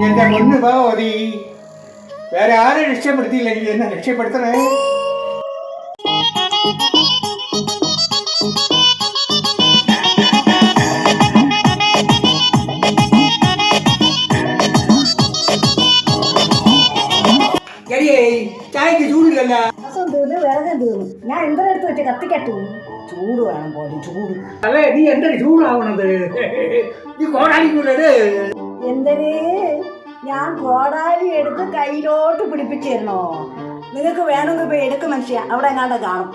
എന്റെ മുന്ന് ഭഗവതി, വേറെ ആരും രക്ഷപ്പെടുത്തിയില്ലെങ്കിൽ എന്നെ രക്ഷപ്പെടുത്തണേ. ചായക്ക് ചൂടില്ലല്ല. വിറകം തീർന്നു. ഞാൻ എന്തെടുത്ത് വെച്ച് കത്തിക്കട്ടു. ചൂട് വേണം പോലെ ചൂട്. അല്ലേ നീ എന്തൊരു ചൂടാവണത്? നീ കോടാലിക്കൂടെ? എന്തിന് ഞാൻ കോടാലി എടുത്ത് കയ്യിലോട്ട് പിടിപ്പിച്ചു തരണോ? നിനക്ക് വേണമെങ്കിൽ പോയി എടുക്കും മനുഷ്യ, അവിടെ എങ്ങാണ്ട് കാണും.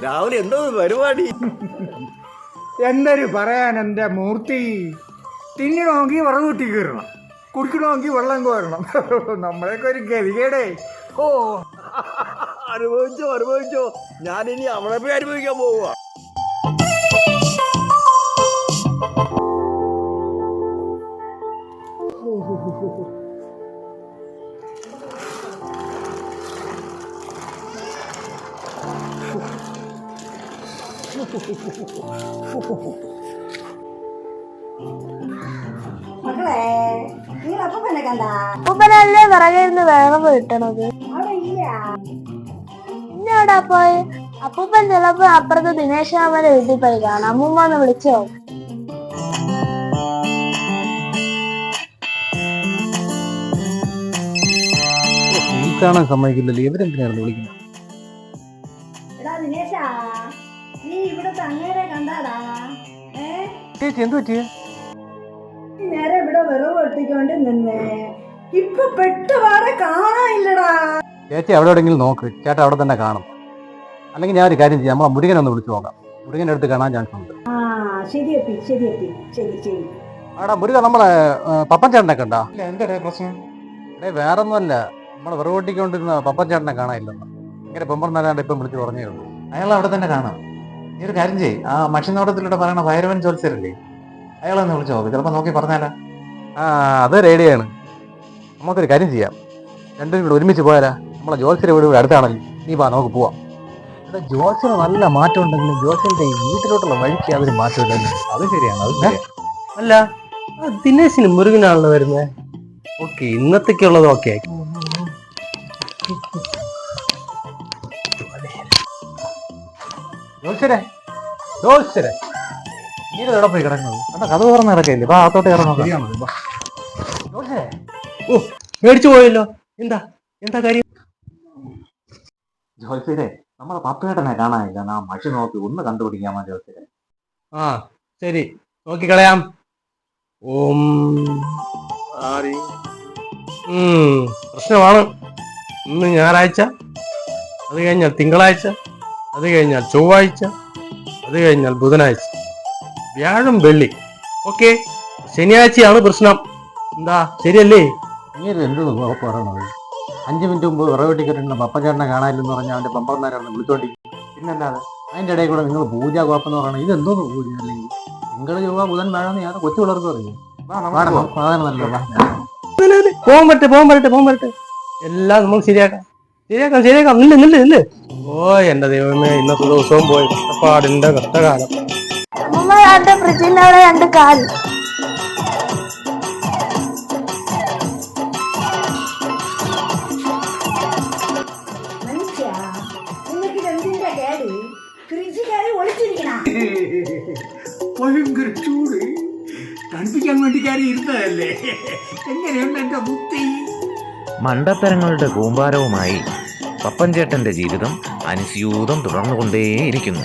രാവിലെ എന്തോ പരിപാടി? എന്തൊരു പറയാൻ എൻ്റെ മൂർത്തി. തിന്നണമെങ്കിൽ വിറക് കുത്തി കയറണം, കുടിക്കണമെങ്കിൽ വെള്ളം കോരണം. നമ്മളെയൊക്കെ ഒരു ഗതികേടേ. ഓ, അനുഭവിച്ചോ. ഞാനിനി അവളെ പോയി അനുഭവിക്കാൻ പോവുക. മക്കളെ, നീ അപ്പൂപ്പനെ കണ്ട? അപ്പൂപ്പനല്ലേ വിറകിരുന്ന് വേഗം കിട്ടണത്. അവിടെ ഇല്ല. ഇന്നെവിടാ പോയി? അപ്പൂപ്പൻ ചിലപ്പോ അപ്പുറത്ത് ദിനേശ് മാമന്റെ വീട്ടിൽ പോയി കാണാം. അമ്മൂമ്മ ഒന്ന് വിളിച്ചോ? കാണാൻ സമ്മതിക്കില്ലല്ലോ. ഇവരെന്തിനായിരുന്നു വിളിക്കുന്നത്? എടാ ദിനേശാ, നീ ഇവിടുത്തെ അങ്ങേരെ കണ്ടാടാ? ചേച്ചി എന്ത് പറ്റിയേ? നേരെ ഇവിടെ വിറവ് ഒട്ടിക്കൊണ്ട് നിന്നേ, ഇപ്പൊ പെട്ടുപാടെ കാണാനില്ലടാ. ചേച്ചി അവിടെ എവിടെയെങ്കിലും നോക്ക്, ചേട്ടാ അവിടെ തന്നെ കാണും. അല്ലെങ്കിൽ ഞാൻ ഒരു കാര്യം ചെയ്യാം, നമ്മളെ മുരുകനെ ഒന്ന് വിളിച്ചു നോക്കാം. മുരുകൻ്റെ അടുത്ത് കാണാൻ ചാൻസ് ഉണ്ട്. ശരി. ആടാ മുരുക, നമ്മളെ പപ്പൻ ചേട്ടനെ കണ്ടാ? എന്താ പ്രശ്നം? വേറെ ഒന്നുമല്ല, നമ്മളെ വിറവ് ഒട്ടിക്കൊണ്ടിരുന്ന പപ്പൻ ചേട്ടനെ കാണാനില്ലെന്ന്. ഇങ്ങനെ പെമ്പറന്നാലാണ്ട് ഇപ്പം വിളിച്ച് പറഞ്ഞേ ഉള്ളൂ. അയാൾ അവിടെ തന്നെ കാണാം. ഈ ഒരു കാര്യം ചെയ്യ്, ആ മഷിനോട്ടത്തിലൂടെ പറയണ ഭൈരവൻ ജോത്സ്യരല്ലേ, അയാളൊന്ന് വിളിച്ചു നോക്ക്, ചിലപ്പോൾ നോക്കി പറഞ്ഞാലാ. അത് റേഡിയാണ്. നമുക്കൊരു കാര്യം ചെയ്യാം, രണ്ടും കൂടെ ഒരുമിച്ച് പോയാലാ? നമ്മളെ ജോത്സ്യരെ വീട് അടുത്താണല്ലോ. നീ വാ, നമുക്ക് പോവാം. ജോത്സ്യന് നല്ല മാറ്റം ഉണ്ടെങ്കിലും ജോത്സ്യന്റെ വീട്ടിലോട്ടുള്ള വഴിക്ക് അതൊരു മാറ്റമില്ല. അത് ശരിയാണ്. അല്ല, ദിനേശിന് മുരുകനാണല്ലോ വരുന്നത്. Okay, ഇന്നത്തേക്കുള്ളത് okay. ജോത്സ്യരെ നീ എവിടെ പോയി കിടക്കുന്നത്? കഥ തുറന്ന് കിടക്കയില്ലേ? അപ്പൊ അകത്തോട്ട് ഇറങ്ങുന്നത്. ജോത്സ്യരെ, ഓ, മേടിച്ചു പോയല്ലോ. എന്താ കാര്യം? ജോത്സ്യരെ, നമ്മളെ പപ്പേട്ടനെ കാണാനില്ല. നാ മഷി നോക്കി ഒന്ന് കണ്ടുപിടിക്കാമോ ജോത്സ്യരെ? ആ ശരി, നോക്കിക്കളയാം. ഓം. പ്രശ്നമാണ്. ഇന്ന് ഞായറാഴ്ച, അത് കഴിഞ്ഞാൽ തിങ്കളാഴ്ച, അത് കഴിഞ്ഞാൽ ചൊവ്വാഴ്ച, അത് കഴിഞ്ഞാൽ ബുധനാഴ്ച, വ്യാഴം വെള്ളി. ഓക്കെ, ശനിയാഴ്ചയാണ് പ്രശ്നം. എന്താ, ശരിയല്ലേ? നീ എന്നോട് ഉറപ്പ് പറയണത്? 5 മിനിറ്റ് മുമ്പ് വിറവെട്ടി കെട്ടിട്ട് പപ്പച്ചേട്ടനെ കാണാനില്ലെന്ന് പറഞ്ഞാൽ അവന്റെ പമ്പർന്നാരാണ് വിളിച്ചോണ്ടിരിക്കും. പിന്നല്ലാതെ അതിന്റെ ഇടയിൽ കൂടെ നിങ്ങൾ പൂജ കുഴപ്പമെന്ന് പറയണത് ഇതെന്തോന്ന് പൂജ? അല്ലെങ്കിൽ തിങ്കൾ ചൊവ്വ ബുധൻ വ്യാഴം ഞാൻ കൊച്ചു പിള്ളേർക്ക് പറയും. പോകാൻ പറ്റട്ടെ. എല്ലാം നമ്മൾ ശരിയാക്കാം. നില്ല്. ഓ എന്റെ ദൈവമേ, ഇന്നത്തെ ദിവസവും പോയി. കഷ്ടപ്പാടിന്റെ കഷ്ടകാലം. അമ്മൂമ്മ ഫ്രിഡ്ജിന്റെ അവിടെ 2 കാല്. മനുഷ്യ, നിങ്ങൾക്ക് എന്തിന്റെ കേട്? ഫ്രിഡ്ജ് കയറി ഒളിച്ചിരിക്കണ. ഭയങ്കര ചൂട്, തണുപ്പിക്കാൻ വേണ്ടി കയറി ഇരുന്നതല്ലേ. എങ്ങനെയുണ്ട് എന്റെ ബുദ്ധി? മണ്ടത്തരങ്ങളുടെ കൂമ്പാരവുമായി പപ്പൻ ചേട്ടന്റെ ജീവിതം അനുസ്യൂതം തുടർന്നുകൊണ്ടേയിരിക്കുന്നു.